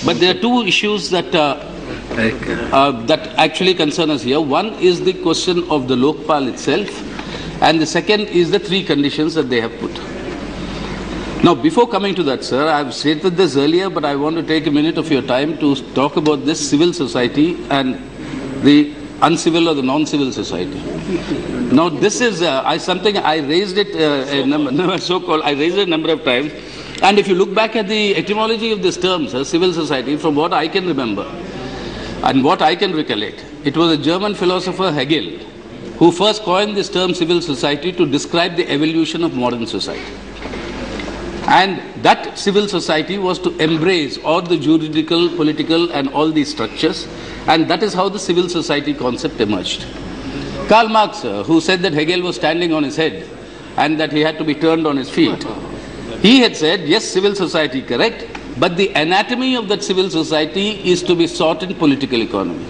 But there are two issues that that actually concern us here. One is the question of the Lokpal itself, and the second is the three conditions that they have put. Now, before coming to that, sir, I have stated this earlier, but I want to take a minute of your time to talk about this civil society and the uncivil or the non-civil society. Now, this is something I raised it I raised it a number of times. And if you look back at the etymology of this term, sir, civil society, from what I can remember and what I can recollect, it was a German philosopher Hegel who first coined this term civil society to describe the evolution of modern society. And that civil society was to embrace all the juridical, political and all these structures, and that is how the civil society concept emerged. Karl Marx, who said that Hegel was standing on his head and that he had to be turned on his feet, he had said, yes, civil society, correct, but the anatomy of that civil society is to be sought in political economy.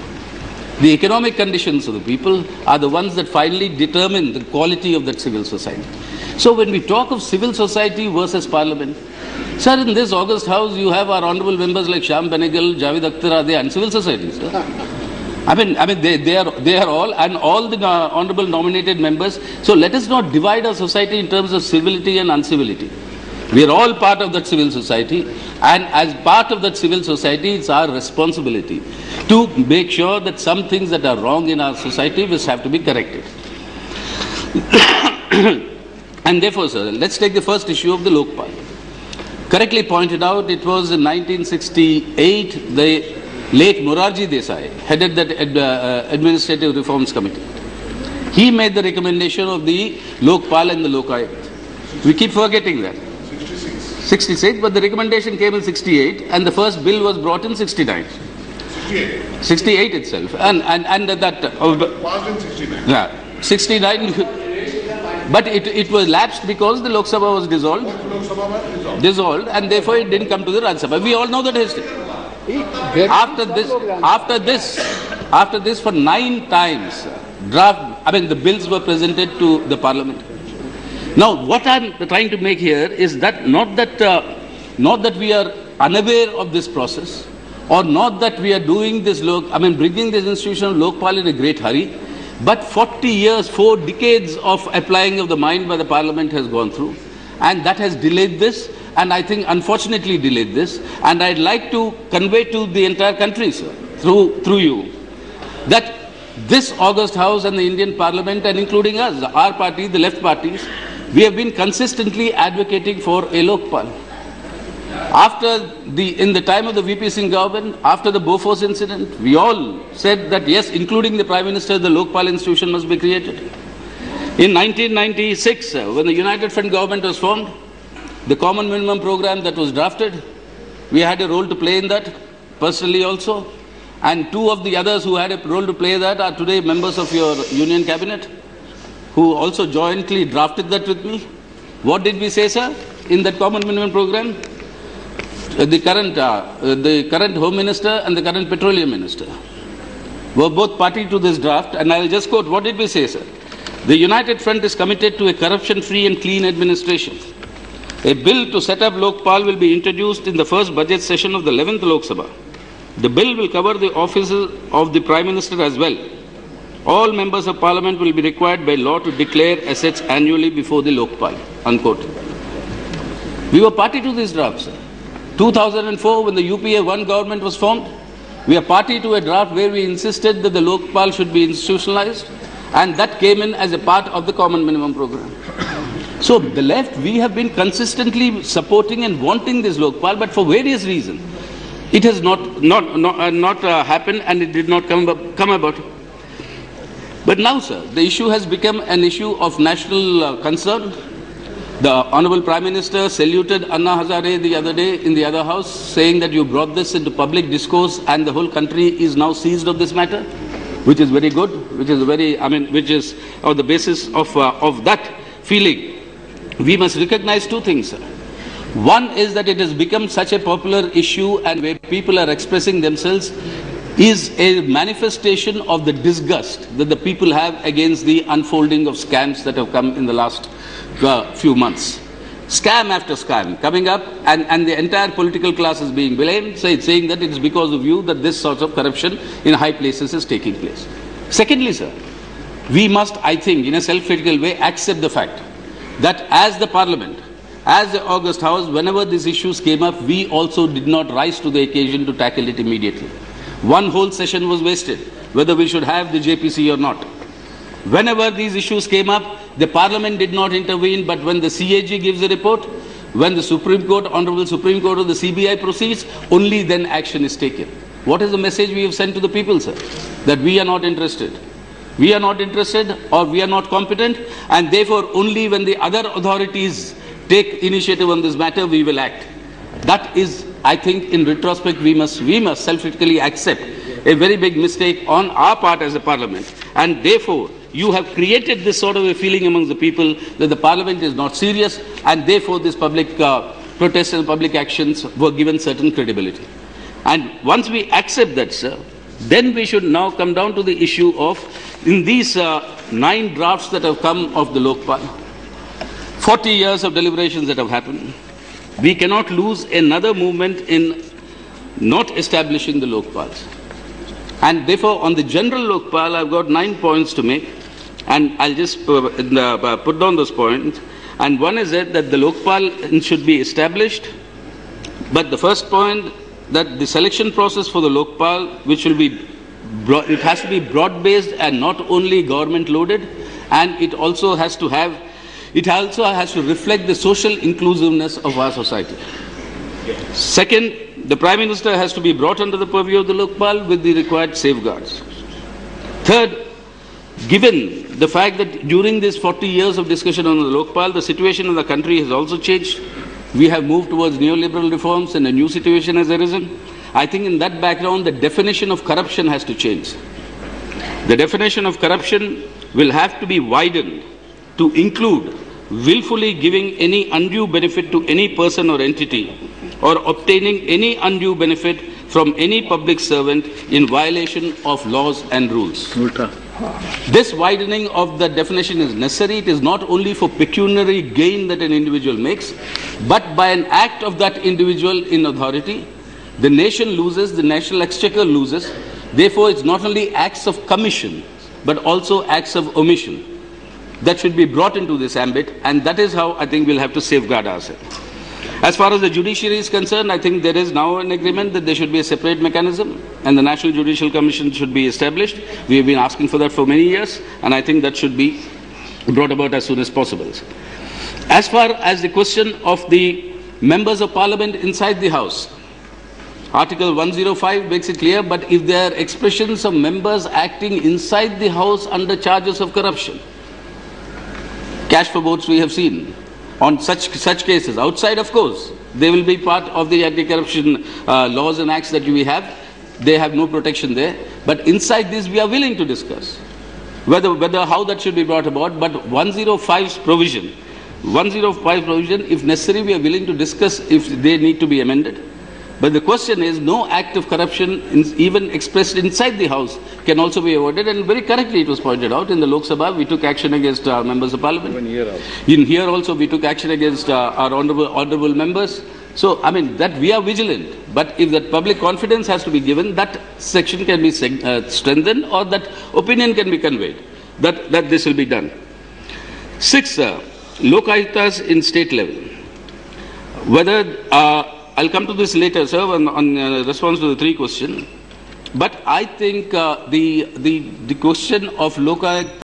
The economic conditions of the people are the ones that finally determine the quality of that civil society. So when we talk of civil society versus parliament, sir, in this August House you have our honourable members like Shyam Benegal, Javed Akhtar, they are in civil society, sir. I mean they are all, and all the honourable nominated members. So let us not divide our society in terms of civility and uncivility. We are all part of that civil society, and as part of that civil society, it's our responsibility to make sure that some things that are wrong in our society will have to be corrected. And therefore, sir, let's take the first issue of the Lokpal. Correctly pointed out, it was in 1968, the late Morarji Desai headed that Administrative Reforms Committee. He made the recommendation of the Lokpal and the Lokayukt. We keep forgetting that. 66, but the recommendation came in 68, and the first bill was brought in 69. 68 itself, and that passed in 69. Yeah, 69. But it was lapsed because the Lok Sabha was dissolved, and therefore it didn't come to the Rajya Sabha. We all know that history. After this, for 9 times, the bills were presented to the Parliament. Now, what I'm trying to make here is that not that we are unaware of this process, or not that we are doing this bringing this institution of Lokpal in a great hurry, but 40 years, 4 decades of applying of the mind by the Parliament has gone through, and that has delayed this, and I think unfortunately delayed this, and I'd like to convey to the entire country, sir, through you, that this August House and the Indian Parliament, and including us, our party, the left parties, we have been consistently advocating for a Lokpal. In the time of the VP Singh government, after the Bofors incident, we all said that yes, including the Prime Minister, the Lokpal institution must be created. In 1996, when the United Front government was formed, the common minimum program that was drafted, we had a role to play in that, personally also, and 2 of the others who had a role to play that are today members of your union cabinet, who also jointly drafted that with me. What did we say, sir, in that common minimum program? The current Home Minister and the current Petroleum Minister were both party to this draft, and I will just quote, what did we say, sir? The United Front is committed to a corruption-free and clean administration. A bill to set up Lokpal will be introduced in the first budget session of the 11th Lok Sabha. The bill will cover the offices of the Prime Minister as well. All members of Parliament will be required by law to declare assets annually before the Lokpal, unquote. We were party to this draft, sir. 2004, when the UPA 1 government was formed, we are party to a draft where we insisted that the Lokpal should be institutionalized, and that came in as a part of the common minimum program. So the left, we have been consistently supporting and wanting this Lokpal, but for various reasons, it has not happened, and it did not come about. But now, sir, the issue has become an issue of national concern. The Honourable Prime Minister saluted Anna Hazare the other day in the other house, saying that you brought this into public discourse and the whole country is now seized of this matter, which is very good, which is on the basis of that feeling. We must recognize 2 things, sir. One is that it has become such a popular issue, and where people are expressing themselves is a manifestation of the disgust that the people have against the unfolding of scams that have come in the last few months. scam after scam coming up, and the entire political class is being blamed, saying that it's because of you that this sort of corruption in high places is taking place. Secondly, sir, we must, I think, in a self-critical way, accept the fact that as the Parliament, as the August House, whenever these issues came up, we also did not rise to the occasion to tackle it immediately. One whole session was wasted, whether we should have the JPC or not. Whenever these issues came up, the Parliament did not intervene, but when the CAG gives a report, when the Supreme Court, Honorable Supreme Court or the CBI proceeds, only then action is taken. What is the message we have sent to the people, sir? That we are not interested. We are not interested, or we are not competent, and therefore only when the other authorities take initiative on this matter, we will act. That is, I think, in retrospect, we must self-critically accept a very big mistake on our part as a Parliament, and therefore you have created this sort of a feeling among the people that the Parliament is not serious, and therefore these public protests and public actions were given certain credibility. And once we accept that, sir, then we should now come down to the issue of, in these 9 drafts that have come of the Lokpal, 40 years of deliberations that have happened, we cannot lose another movement in not establishing the Lokpals. And therefore, on the general Lokpal, I've got 9 points to make, and I'll just put down those points. And one is that the Lokpal should be established, but the first point, that the selection process for the Lokpal, which will be, it has to be broad-based and not only government-loaded, and it also has to reflect the social inclusiveness of our society. Second, the Prime Minister has to be brought under the purview of the Lokpal with the required safeguards. Third, given the fact that during these 40 years of discussion on the Lokpal, the situation in the country has also changed. We have moved towards neoliberal reforms and a new situation has arisen. I think in that background, the definition of corruption has to change. The definition of corruption will have to be widened to include willfully giving any undue benefit to any person or entity, or obtaining any undue benefit from any public servant in violation of laws and rules. This widening of the definition is necessary. It is not only for pecuniary gain that an individual makes, but by an act of that individual in authority, the nation loses, the national exchequer loses. Therefore, it's not only acts of commission, but also acts of omission that should be brought into this ambit, and that is how I think we'll have to safeguard ourselves. As far as the judiciary is concerned, I think there is now an agreement that there should be a separate mechanism and the National Judicial Commission should be established. We have been asking for that for many years, and I think that should be brought about as soon as possible. As far as the question of the members of Parliament inside the House, Article 105 makes it clear, but if there are expressions of members acting inside the House under charges of corruption, cash for votes we have seen. On such cases, outside of course, they will be part of the anti-corruption laws and acts that we have. They have no protection there. But inside this, we are willing to discuss whether how that should be brought about. But 105's provision, if necessary, we are willing to discuss if they need to be amended. But the question is, no act of corruption, even expressed inside the House, can also be avoided. And very correctly it was pointed out, in the Lok Sabha, we took action against our members of Parliament. In here also, we took action against our honourable members. So, I mean, that we are vigilant. But if that public confidence has to be given, that section can be strengthened, or that opinion can be conveyed, that this will be done. Sixth, Lokayutas in state level. Whether... I'll come to this later, sir, on response to the 3 questions. But I think the question of Lokayuta